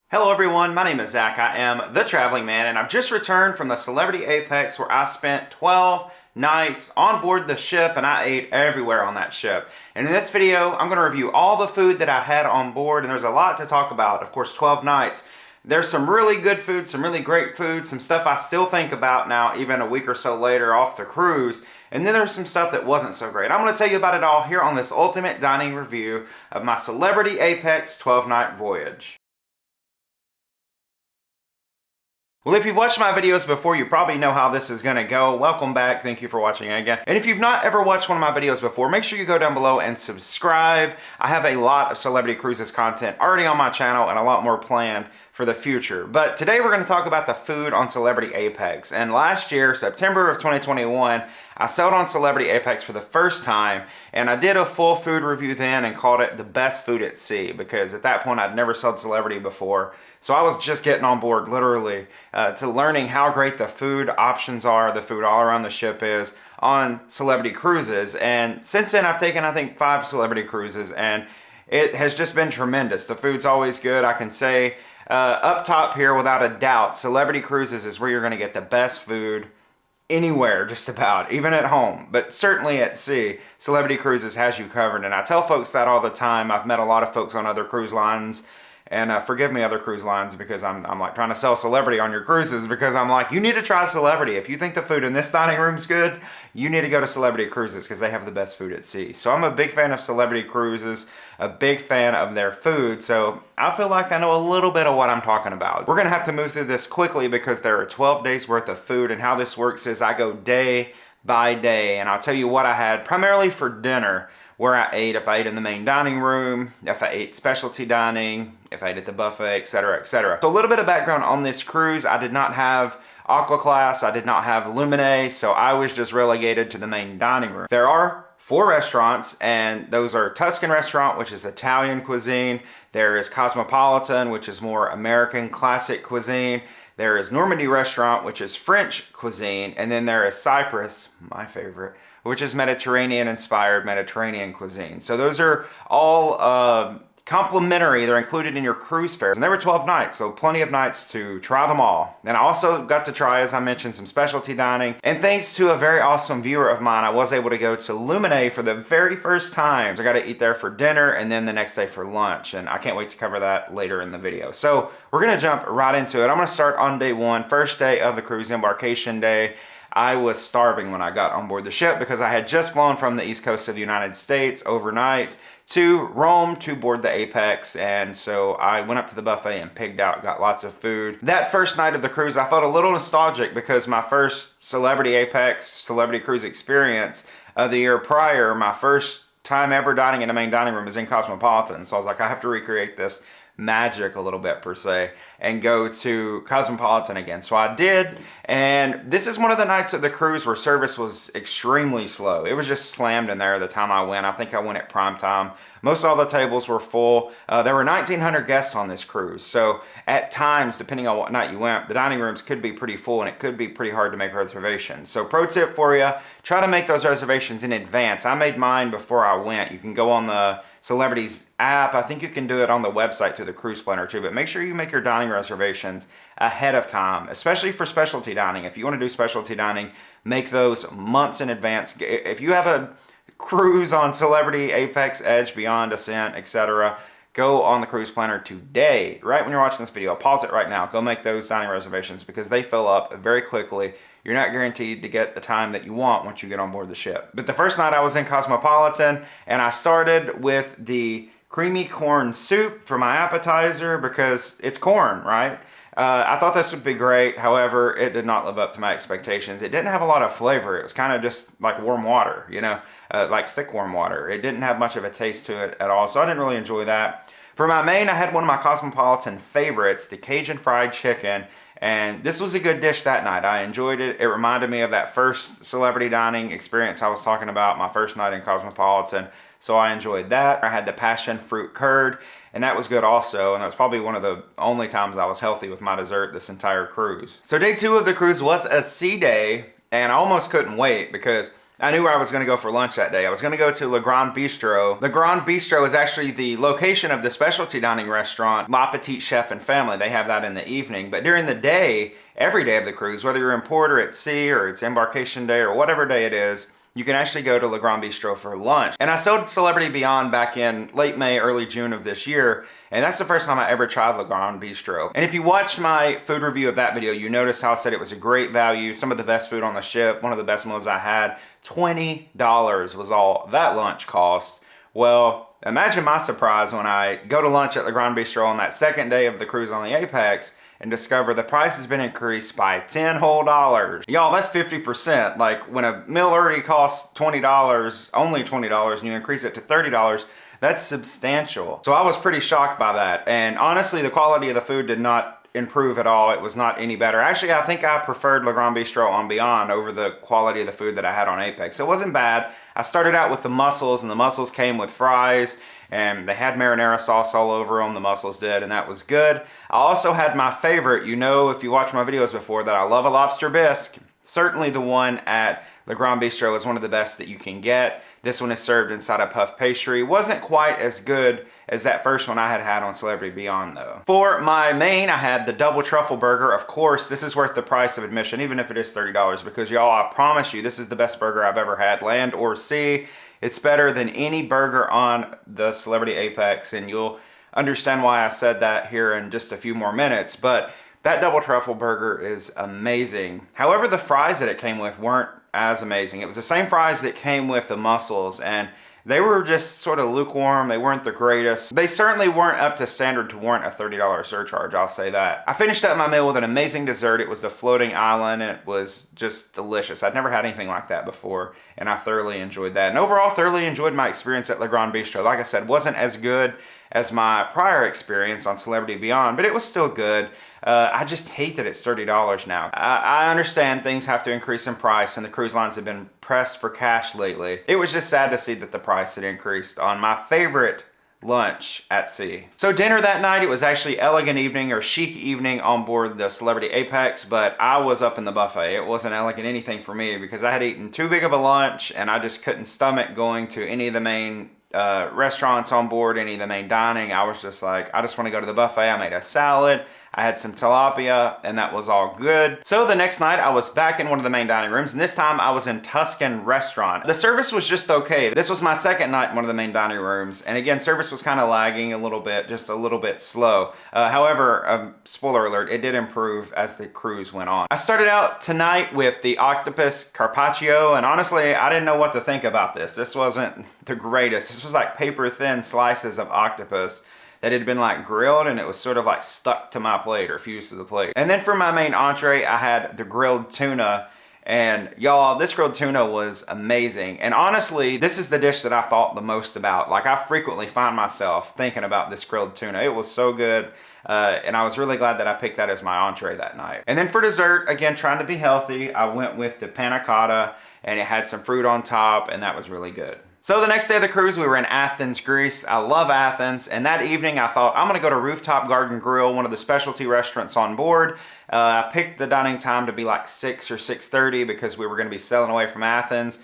Hello everyone, my name is Zach. I am the Traveling Man, and I've just returned from the Celebrity Apex where I spent 12 nights on board the ship, and I ate everywhere on that ship. And in this video, I'm going to review all the food that I had on board, and there's a lot to talk about. Of course, 12 nights. There's some really good food, some really great food, some stuff I still think about now, even a week or so later off the cruise. And then there's some stuff that wasn't so great. I'm going to tell you about it all here on this ultimate dining review of my Celebrity Apex 12-night voyage. Well, if you've watched my videos before, you probably know how this is going to go. Welcome back. Thank you for watching again. And if you've not ever watched one of my videos before, make sure you go down below and subscribe. I have a lot of Celebrity Cruises content already on my channel and a lot more planned for the future. But today we're going to talk about the food on Celebrity Apex. And last year, September of 2021, I sailed on Celebrity Apex for the first time, and I did a full food review then and called it the best food at sea, because at that point I'd never sailed Celebrity before. So I was just getting on board, literally, to learning how great the food options are, the food all around the ship is on Celebrity Cruises. And since then I've taken, I think, 5 Celebrity Cruises, and it has just been tremendous. The food's always good. I can say up top here without a doubt, Celebrity Cruises is where you're going to get the best food anywhere, just about, even at home, but certainly at sea. Celebrity Cruises has you covered, and I tell folks that all the time. I've met a lot of folks on other cruise lines, and forgive me, other cruise lines, because I'm like trying to sell Celebrity on your cruises, because I'm like, you need to try Celebrity. If you think the food in this dining room's good, you need to go to Celebrity Cruises, because they have the best food at sea. So I'm a big fan of Celebrity Cruises, a big fan of their food, so I feel like I know a little bit of what I'm talking about. We're gonna have to move through this quickly because there are 12 days worth of food, and how this works is I go day by day, and I'll tell you what I had primarily for dinner, where I ate, if I ate in the main dining room, if I ate specialty dining, if I ate at the buffet, etc., etc. So a little bit of background on this cruise: I did not have Aqua Class, I did not have Luminae, so I was just relegated to the main dining room. There are 4 restaurants, and those are Tuscan restaurant, which is Italian cuisine. There is Cosmopolitan, which is more American classic cuisine. There is Normandy restaurant, which is French cuisine. And then there is Cyprus, my favorite, which is Mediterranean-inspired Mediterranean cuisine. So those are all complimentary. They're included in your cruise fare. And there were 12 nights, so plenty of nights to try them all. And I also got to try, as I mentioned, some specialty dining. And thanks to a very awesome viewer of mine, I was able to go to Luminae for the very first time. So I got to eat there for dinner and then the next day for lunch. And I can't wait to cover that later in the video. So we're going to jump right into it. I'm going to start on day 1, first day of the cruise, embarkation day. I was starving when I got on board the ship because I had just flown from the east coast of the United States overnight to Rome to board the Apex, and so I went up to the buffet and pigged out, got lots of food. That first night of the cruise, I felt a little nostalgic because my first Celebrity Apex, Celebrity Cruise experience of the year prior, my first time ever dining in the main dining room was in Cosmopolitan, so I was like, I have to recreate this magic a little bit per se and go to Cosmopolitan again. So I did, and this is one of the nights of the cruise where service was extremely slow. It was just slammed in there the time I went. I think I went at prime time. Most all the tables were full. There were 1,900 guests on this cruise, so at times, depending on what night you went, the dining rooms could be pretty full and it could be pretty hard to make reservations. So pro tip for you, try to make those reservations in advance. I made mine before I went. You can go on the Celebrities app. I think you can do it on the website through the Cruise Planner too, but make sure you make your dining reservations ahead of time, especially for specialty dining. If you want to do specialty dining, make those months in advance. If you have a cruise on Celebrity, Apex, Edge, Beyond, Ascent, etc., go on the Cruise Planner today, right when you're watching this video. Pause it right now. Go make those dining reservations because they fill up very quickly. You're not guaranteed to get the time that you want once you get on board the ship. But the first night I was in Cosmopolitan, and I started with the creamy corn soup for my appetizer because it's corn, right? I thought this would be great. However, it did not live up to my expectations. It didn't have a lot of flavor. It was kind of just like warm water, you know, like thick warm water. It didn't have much of a taste to it at all, so I didn't really enjoy that. For my main, I had one of my Cosmopolitan favorites, the Cajun fried chicken, and this was a good dish that night. I enjoyed it. It reminded me of that first celebrity dining experience I was talking about, my first night in Cosmopolitan, so I enjoyed that. I had the passion fruit curd, and that was good also, and that's probably one of the only times I was healthy with my dessert this entire cruise. So day 2 of the cruise was a sea day, and I almost couldn't wait because I knew where I was going to go for lunch that day. I was going to go to Le Grand Bistro. Le Grand Bistro is actually the location of the specialty dining restaurant, La Petite Chef and Family. They have that in the evening. But during the day, every day of the cruise, whether you're in port or at sea or it's embarkation day or whatever day it is, you can actually go to Le Grand Bistro for lunch. And I sold Celebrity Beyond back in late May, early June of this year, and that's the first time I ever tried Le Grand Bistro. And if you watched my food review of that video, you noticed how I said it was a great value, some of the best food on the ship, one of the best meals I had. $20 was all that lunch cost. Well, imagine my surprise when I go to lunch at Le Grand Bistro on that second day of the cruise on the Apex and discover the price has been increased by $10 whole. Y'all, that's 50%. Like when a meal already costs $20, only $20, and you increase it to $30, that's substantial. So I was pretty shocked by that. And honestly, the quality of the food did not improve at all. It was not any better. Actually, I think I preferred Le Grand Bistro on Beyond over the quality of the food that I had on Apex. It wasn't bad. I started out with the mussels, and the mussels came with fries, and they had marinara sauce all over them, the mussels did, and that was good. I also had my favorite, you know, if you watch my videos before, that I love a lobster bisque. Certainly the one at Le Grand Bistro is one of the best that you can get. This one is served inside a puff pastry. Wasn't quite as good as that first one I had had on Celebrity Beyond though. For my main, I had the double truffle burger. Of course, this is worth the price of admission, even if it is $30, because y'all, I promise you, this is the best burger I've ever had, land or sea. It's better than any burger on the Celebrity Apex, and you'll understand why I said that here in just a few more minutes. But that double truffle burger is amazing. However, the fries that it came with weren't as amazing. It was the same fries that came with the mussels, and they were just sort of lukewarm. They weren't the greatest. They certainly weren't up to standard to warrant a $30 surcharge, I'll say that. I finished up my meal with an amazing dessert. It was the floating island, and it was just delicious. I'd never had anything like that before, and I thoroughly enjoyed that. And overall, thoroughly enjoyed my experience at Le Grand Bistro. Like I said, wasn't as good as my prior experience on Celebrity Beyond, but it was still good. I just hate that it's $30 now. I understand things have to increase in price, and the cruise lines have been pressed for cash lately. It was just sad to see that the price had increased on my favorite lunch at sea. So dinner that night, it was actually elegant evening or chic evening on board the Celebrity Apex, but I was up in the buffet. It wasn't elegant anything for me because I had eaten too big of a lunch, and I just couldn't stomach going to any of the main restaurants on board, any of the main dining. I was just like, I just want to go to the buffet. I made a salad, I had some tilapia, and that was all good. So the next night I was back in one of the main dining rooms, and this time I was in Tuscan restaurant. The service was just okay. This was my second night in one of the main dining rooms, and again, service was kind of lagging a little bit, just a little bit slow. However, spoiler alert, it did improve as the cruise went on. I started out tonight with the octopus carpaccio, and honestly, I didn't know what to think about this. This wasn't the greatest. This was like paper thin slices of octopus that had been like grilled, and it was sort of like stuck to my plate or fused to the plate. And then for my main entree, I had the grilled tuna, and y'all, this grilled tuna was amazing. And honestly, this is the dish that I thought the most about. Like, I frequently find myself thinking about this grilled tuna. It was so good. And I was really glad that I picked that as my entree that night. And then for dessert, again, trying to be healthy, I went with the panna cotta, and it had some fruit on top, and that was really good. So the next day of the cruise, we were in Athens, Greece. I love Athens, and that evening I thought, I'm gonna go to Rooftop Garden Grill, one of the specialty restaurants on board. I picked the dining time to be like 6 or 6:30 because we were gonna be sailing away from Athens.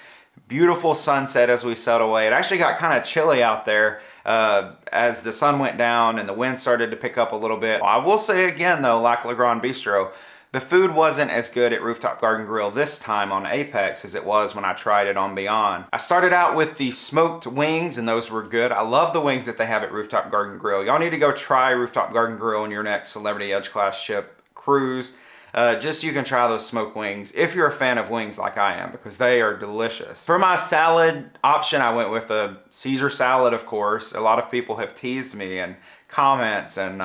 Beautiful sunset as we sailed away. It actually got kind of chilly out there as the sun went down and the wind started to pick up a little bit. I will say again though, like Le Grand Bistro, the food wasn't as good at Rooftop Garden Grill this time on Apex as it was when I tried it on Beyond. I started out with the smoked wings, and those were good. I love the wings that they have at Rooftop Garden Grill. Y'all need to go try Rooftop Garden Grill on your next Celebrity Edge Class ship cruise. Just so you can try those smoked wings if you're a fan of wings like I am, because they are delicious. For my salad option, I went with a Caesar salad, of course. A lot of people have teased me in comments and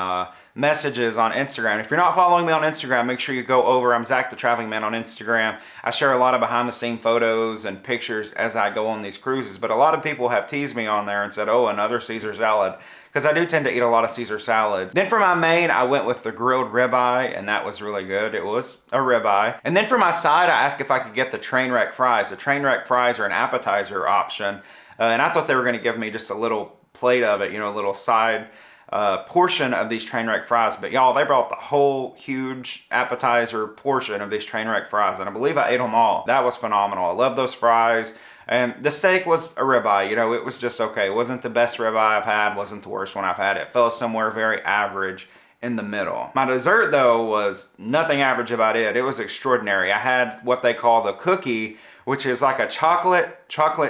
messages on Instagram. If you're not following me on Instagram, make sure you go over. I'm Zach the Traveling Man on Instagram. I share a lot of behind the scene photos and pictures as I go on these cruises, but a lot of people have teased me on there and said, oh, another Caesar salad, because I do tend to eat a lot of Caesar salads. Then for my main, I went with the grilled ribeye, and that was really good. It was a ribeye. And then for my side, I asked if I could get the train wreck fries. The train wreck fries are an appetizer option, and I thought they were gonna give me just a little plate of it, you know, a little side portion of these train wreck fries. But y'all, they brought the whole huge appetizer portion of these train wreck fries, and I believe I ate them all. That was phenomenal. I love those fries. And the steak was a ribeye, you know, it was just okay. It wasn't the best ribeye I've had, wasn't the worst one I've had. It fell somewhere very average in the middle. My dessert though was nothing average about it. It was extraordinary. I had what they call the cookie, which is like a chocolate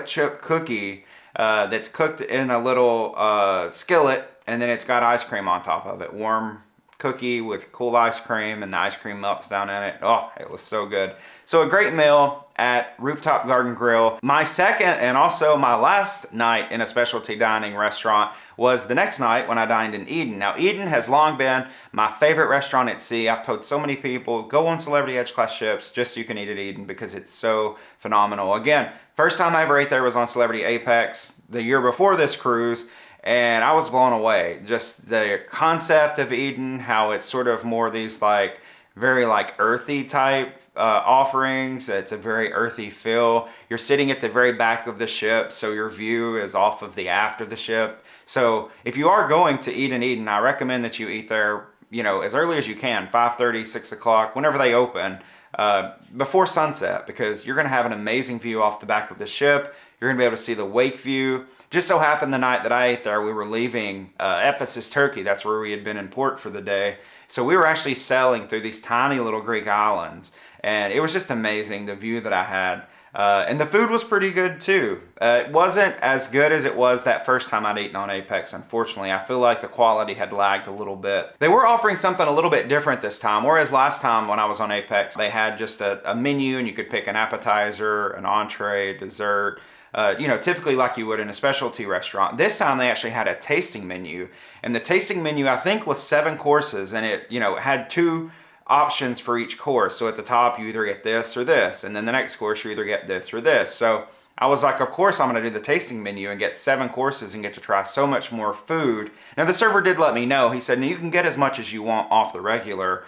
chip cookie that's cooked in a little skillet, and then it's got ice cream on top of it. Warm cookie with cool ice cream, and the ice cream melts down in it. Oh, it was so good. So a great meal at Rooftop Garden Grill. My second and also my last night in a specialty dining restaurant was the next night when I dined in Eden. Now, Eden has long been my favorite restaurant at sea. I've told so many people, go on Celebrity Edge Class ships just so you can eat at Eden because it's so phenomenal. Again, first time I ever ate there was on Celebrity Apex the year before this cruise, and I was blown away. Just the concept of Eden, how it's sort of more these like very like earthy type offerings. It's a very earthy feel. You're sitting at the very back of the ship, so your view is off of the aft of the ship. So if you are going to eat in Eden, I recommend that you eat there, you know, as early as you can, 5:30, 6 o'clock, whenever they open, before sunset, because you're going to have an amazing view off the back of the ship. You're going to be able to see the wake view. Just so happened the night that I ate there, we were leaving Ephesus, Turkey. That's where we had been in port for the day. So we were actually sailing through these tiny little Greek islands, and it was just amazing, the view that I had. And the food was pretty good too. It wasn't as good as it was that first time I'd eaten on Apex, unfortunately. I feel like the quality had lagged a little bit. They were offering something a little bit different this time, whereas last time when I was on Apex, they had just a menu and you could pick an appetizer, an entree, dessert, you know, typically like you would in a specialty restaurant. This time they actually had a tasting menu, and the tasting menu I think was 7 courses, and it, you know, had 2 options for each course. So at the top you either get this or this, and then the next course you either get this or this. So I was like, of course I'm going to do the tasting menu and get 7 courses and get to try so much more food. Now the server did let me know. He said, no, you can get as much as you want off the regular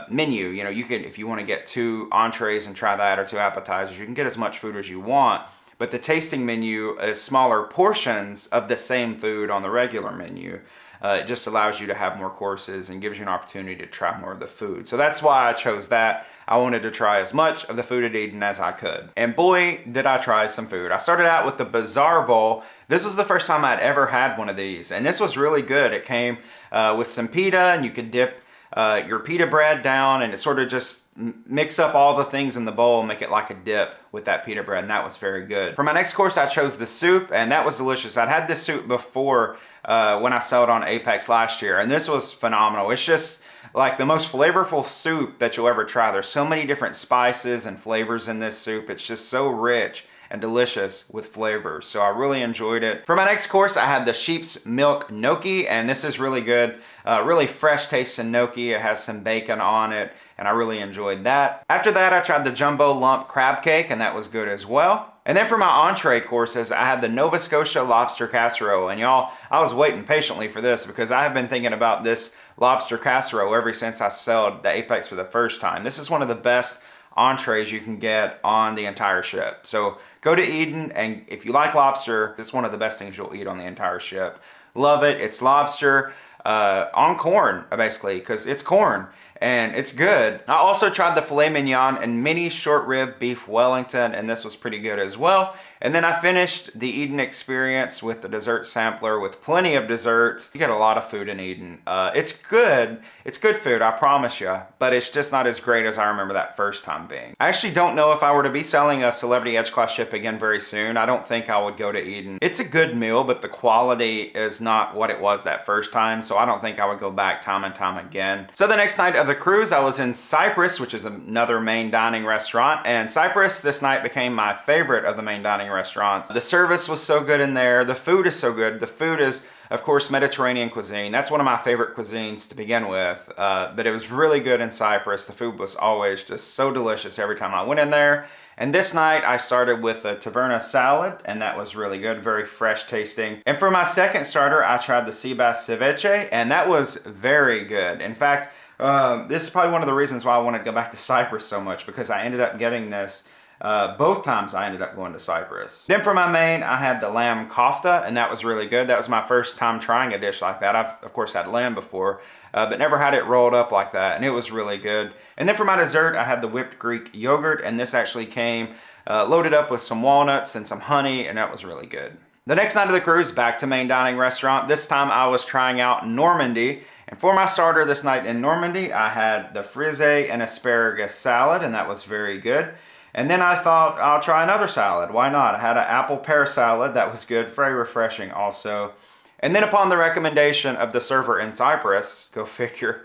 menu. You know, you can, if you want to get 2 entrees and try that, or 2 appetizers, you can get as much food as you want. But the tasting menu is smaller portions of the same food on the regular menu. It just allows you to have more courses and gives you an opportunity to try more of the food. So that's why I chose that. I wanted to try as much of the food at Eden as I could. And boy, did I try some food. I started out with the Bizarre Bowl. This was the first time I'd ever had one of these, and this was really good. It came with some pita, and you could dip your pita bread down, and it sort of just mix up all the things in the bowl and make it like a dip with that pita bread, and that was very good. For my next course, I chose the soup, and that was delicious. I'd had this soup before when I sailed on Apex last year, and this was phenomenal. It's just like the most flavorful soup that you'll ever try. There's so many different spices and flavors in this soup. It's just so rich and delicious with flavors. So I really enjoyed it. For my next course, I had the sheep's milk gnocchi, and this is really good. Really fresh tasting gnocchi. It has some bacon on it, and I really enjoyed that. After that, I tried the jumbo lump crab cake, and that was good as well. And then for my entree courses, I had the Nova Scotia lobster casserole. And y'all, I was waiting patiently for this because I have been thinking about this lobster casserole ever since I sailed the Apex for the first time. This is one of the best entrees you can get on the entire ship. So go to Eden, and if you like lobster, it's one of the best things you'll eat on the entire ship. Love it. It's lobster on corn, basically, because it's corn and it's good. I also tried the filet mignon and mini short rib beef Wellington, and this was pretty good as well. And then I finished the Eden experience with the dessert sampler with plenty of desserts. You get a lot of food in Eden. It's good. It's good food, I promise you, but it's just not as great as I remember that first time being. I actually don't know if I were to be selling a Celebrity Edge Class ship again very soon. I don't think I would go to Eden. It's a good meal, but the quality is not what it was that first time, so I don't think I would go back time and time again. So the next night of the cruise, I was in Cyprus, which is another main dining restaurant, and Cyprus this night became my favorite of the main dining restaurants. The service was so good in there. The food is so good. The food is, of course, Mediterranean cuisine. That's one of my favorite cuisines to begin with, but it was really good in Cyprus. The food was always just so delicious every time I went in there. And this night I started with a taverna salad, and that was really good, very fresh tasting. And for my second starter, I tried the sea bass ceviche, and that was very good. In fact, this is probably one of the reasons why I wanted to go back to Cyprus so much, because I ended up getting this Both times I ended up going to Cyprus. Then for my main, I had the lamb kofta, and that was really good. That was my first time trying a dish like that. I've, of course, had lamb before, but never had it rolled up like that, and it was really good. And then for my dessert, I had the whipped Greek yogurt, and this actually came loaded up with some walnuts and some honey, and that was really good. The next night of the cruise, back to main dining restaurant. This time I was trying out Normandy. And for my starter this night in Normandy, I had the frise and asparagus salad, and that was very good. And then I thought, I'll try another salad. Why not? I had an apple pear salad. That was good, very refreshing also. And then upon the recommendation of the server in Cyprus, go figure,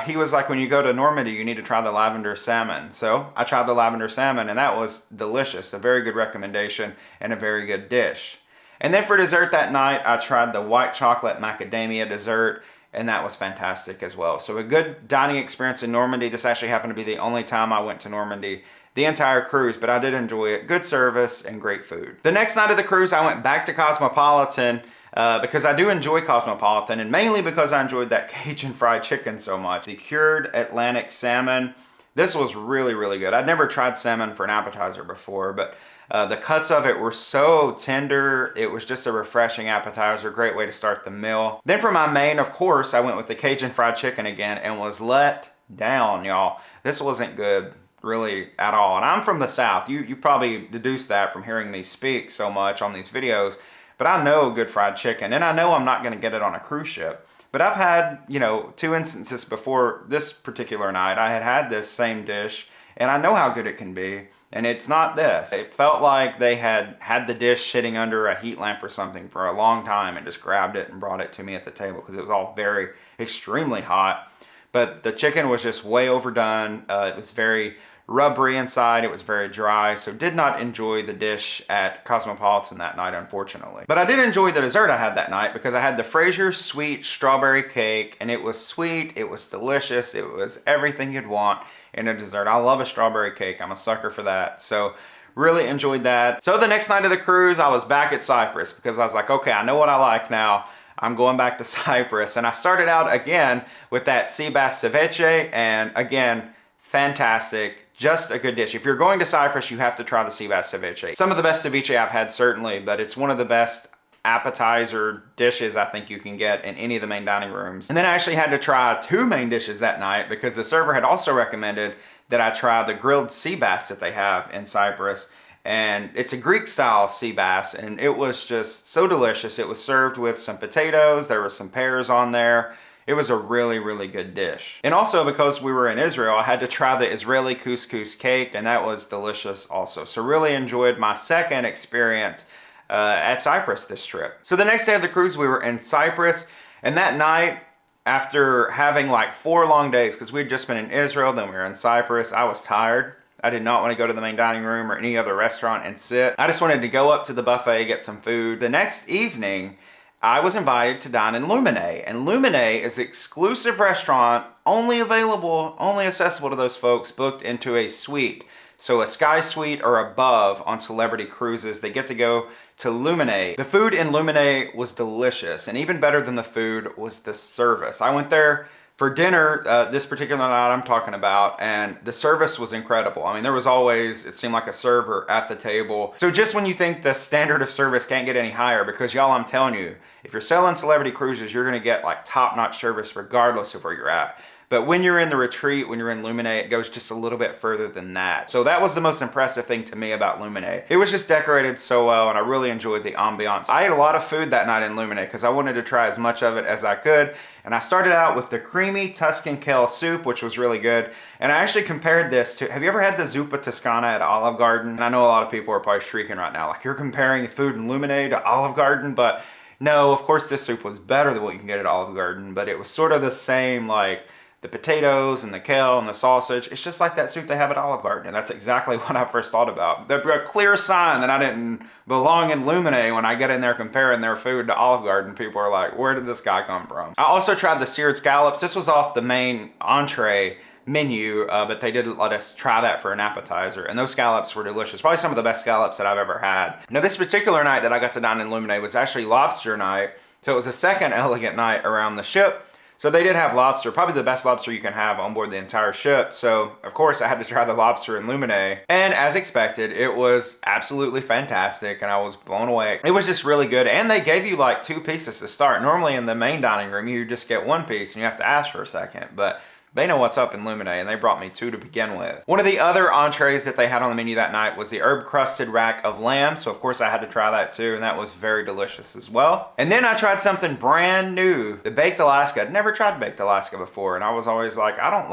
he was like, when you go to Normandy, you need to try the lavender salmon. So I tried the lavender salmon, and that was delicious. A very good recommendation and a very good dish. And then for dessert that night, I tried the white chocolate macadamia dessert, and that was fantastic as well. So a good dining experience in Normandy. This actually happened to be the only time I went to Normandy the entire cruise, but I did enjoy it. Good service and great food. The next night of the cruise, I went back to Cosmopolitan because I do enjoy Cosmopolitan, and mainly because I enjoyed that Cajun fried chicken so much. The cured Atlantic salmon, this was really, really good. I'd never tried salmon for an appetizer before, but the cuts of it were so tender. It was just a refreshing appetizer, great way to start the meal. Then for my main, of course, I went with the Cajun fried chicken again and was let down, y'all. This wasn't good really at all. And I'm from the South. You probably deduced that from hearing me speak so much on these videos, but I know good fried chicken, and I know I'm not gonna get it on a cruise ship. But I've had, 2 instances before this particular night. I had this same dish, and I know how good it can be. And it's not this. It felt like they had the dish sitting under a heat lamp or something for a long time and just grabbed it and brought it to me at the table because it was all very, extremely hot. But the chicken was just way overdone. It was very rubbery inside. It was very dry. So did not enjoy the dish at Cosmopolitan that night, unfortunately. But I did enjoy the dessert I had that night because I had the Fraser sweet strawberry cake, and it was sweet. It was delicious. It was everything you'd want in a dessert. I love a strawberry cake. I'm a sucker for that. So really enjoyed that. So the next night of the cruise, I was back at Cyprus because I was like, okay, I know what I like now. I'm going back to Cyprus. And I started out again with that sea bass ceviche, and again, fantastic. Just a good dish. If you're going to Cyprus, you have to try the sea bass ceviche. Some of the best ceviche I've had, certainly, but it's one of the best appetizer dishes I think you can get in any of the main dining rooms. And then I actually had to try 2 main dishes that night because the server had also recommended that I try the grilled sea bass that they have in Cyprus. And it's a Greek style sea bass, and it was just so delicious. It was served with some potatoes. There were some pears on there. It was a really, really good dish. And also because we were in Israel, I had to try the Israeli couscous cake, and that was delicious also. So really enjoyed my second experience at Cyprus this trip. So the next day of the cruise, we were in Cyprus, and that night, after having like 4 long days, because we'd just been in Israel, then we were in Cyprus, I was tired. I did not want to go to the main dining room or any other restaurant and sit. I just wanted to go up to the buffet, get some food. The next evening, I was invited to dine in Luminae, and Luminae is an exclusive restaurant only available, only accessible to those folks booked into a suite. So a sky suite or above on celebrity cruises, they get to go to Luminae. The food in Luminae was delicious, and even better than the food was the service. I went there for dinner this particular night I'm talking about, and the service was incredible. I mean, there was always, it seemed like a server at the table. So just when you think the standard of service can't get any higher, because y'all, I'm telling you, if you're selling celebrity cruises, you're gonna get like top-notch service regardless of where you're at. But when you're in the retreat, when you're in Luminae, it goes just a little bit further than that. So that was the most impressive thing to me about Luminae. It was just decorated so well, and I really enjoyed the ambiance. I ate a lot of food that night in Luminae because I wanted to try as much of it as I could. And I started out with the creamy Tuscan kale soup, which was really good. And I actually compared this to, have you ever had the zuppa Toscana at Olive Garden? And I know a lot of people are probably shrieking right now, like, you're comparing the food in Luminae to Olive Garden, but no, of course this soup was better than what you can get at Olive Garden, but it was sort of the same, like, the potatoes and the kale and the sausage. It's just like that soup they have at Olive Garden. And that's exactly what I first thought about. A clear sign that I didn't belong in Luminae when I get in there comparing their food to Olive Garden. People are like, where did this guy come from? I also tried the seared scallops. This was off the main entree menu, but they did let us try that for an appetizer. And those scallops were delicious. Probably some of the best scallops that I've ever had. Now, this particular night that I got to dine in Luminae was actually lobster night. So it was a second elegant night around the ship. So they did have lobster, probably the best lobster you can have on board the entire ship. So of course I had to try the lobster in Luminae. And as expected, it was absolutely fantastic and I was blown away. It was just really good. And they gave you like 2 pieces to start. Normally in the main dining room, you just get 1 piece and you have to ask for a second. But they know what's up in Luminae, and they brought me 2 to begin with. One of the other entrees that they had on the menu that night was the herb-crusted rack of lamb, so of course I had to try that too, and that was very delicious as well. And then I tried something brand new, the baked Alaska. I'd never tried baked Alaska before, and I was always like, I don't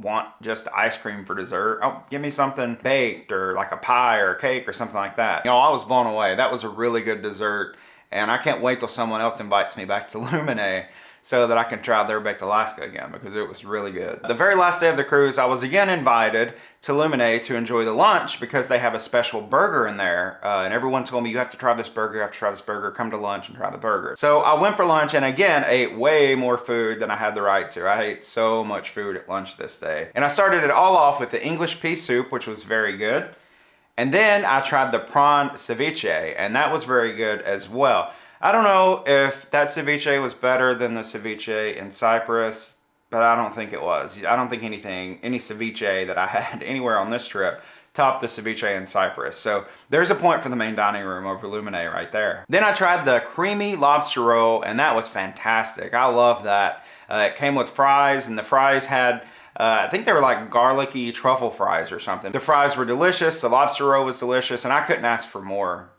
want just ice cream for dessert. Oh, give me something baked or like a pie or a cake or something like that. You know, I was blown away. That was a really good dessert, and I can't wait till someone else invites me back to Luminae so that I can try their baked Alaska again, because it was really good. The very last day of the cruise, I was again invited to Luminae to enjoy the lunch because they have a special burger in there. And everyone told me, you have to try this burger, you have to try this burger, come to lunch and try the burger. So I went for lunch and again, ate way more food than I had the right to. I ate so much food at lunch this day. And I started it all off with the English pea soup, which was very good. And then I tried the prawn ceviche, and that was very good as well. I don't know if that ceviche was better than the ceviche in Cyprus, but I don't think it was. I don't think any ceviche that I had anywhere on this trip topped the ceviche in Cyprus. So there's a point for the main dining room over Luminae right there. Then I tried the creamy lobster roll, and that was fantastic. I love that. It came with fries, and the fries had I think they were like garlicky truffle fries or something. The fries were delicious, the lobster roll was delicious, and I couldn't ask for more.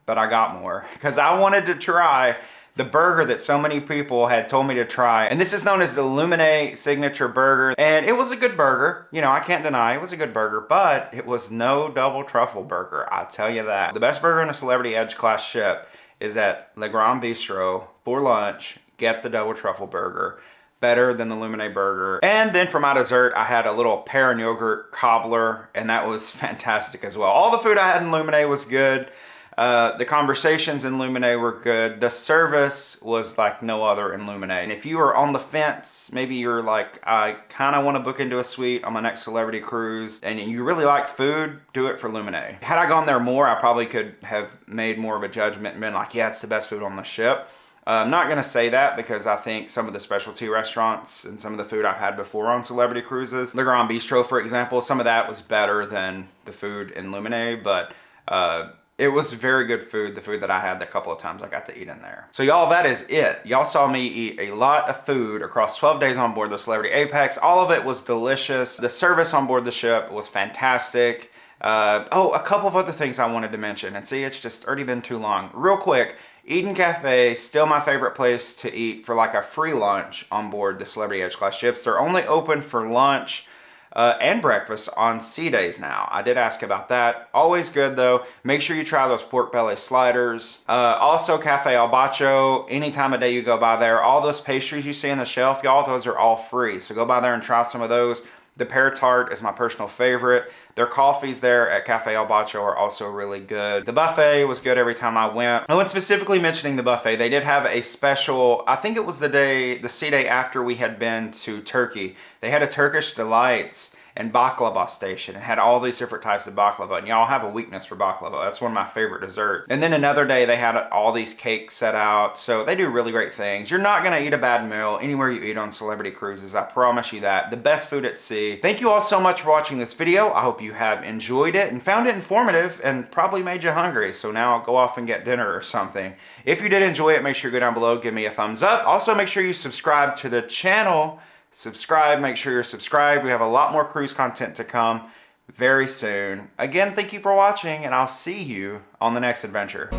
But I got more because I wanted to try the burger that so many people had told me to try. And this is known as the Luminae signature burger. And it was a good burger. You know, I can't deny it was a good burger, but it was no double truffle burger. I'll tell you that. The best burger in a Celebrity Edge class ship is at Le Grand Bistro for lunch. Get the double truffle burger. Better than the Luminae burger. And then for my dessert, I had a little pear and yogurt cobbler, and that was fantastic as well. All the food I had in Luminae was good. The conversations in Luminae were good. The service was like no other in Luminae. And if you are on the fence, maybe you're like, I kind of want to book into a suite on my next celebrity cruise, and you really like food, do it for Luminae. Had I gone there more, I probably could have made more of a judgment and been like, yeah, it's the best food on the ship. I'm not going to say that because I think some of the specialty restaurants and some of the food I've had before on celebrity cruises, Le Grand Bistro, for example, some of that was better than the food in Luminae, but it was very good food, the food that I had the couple of times I got to eat in there. So y'all, that is it. Y'all saw me eat a lot of food across 12 days on board the Celebrity Apex. All of it was delicious. The service on board the ship was fantastic. Oh, a couple of other things I wanted to mention. And see, it's just already been too long. Real quick, Eden Cafe, still my favorite place to eat for like a free lunch on board the Celebrity Edge class ships. They're only open for lunch and breakfast on sea days now. I did ask about that. Always good though. Make sure you try those pork belly sliders. Also Cafe al Bacio, any time of day you go by there, all those pastries you see on the shelf, y'all, those are all free. So go by there and try some of those. The pear tart is my personal favorite. Their coffees there at Cafe al Bacio are also really good. The buffet was good every time I went. Oh, and specifically mentioning the buffet, they did have a special, I think it was the sea day after we had been to Turkey. They had a Turkish Delights and baklava station and had all these different types of baklava. And y'all have a weakness for baklava. That's one of my favorite desserts. And then another day they had all these cakes set out. So they do really great things. You're not gonna eat a bad meal anywhere you eat on celebrity cruises. I promise you that. The best food at sea. Thank you all so much for watching this video. I hope you have enjoyed it and found it informative and probably made you hungry. So now go off and get dinner or something. If you did enjoy it, make sure you go down below, give me a thumbs up. Also make sure you subscribe to the channel. Make sure you're subscribed. We have a lot more cruise content to come very soon. Again, thank you for watching, and I'll see you on the next adventure.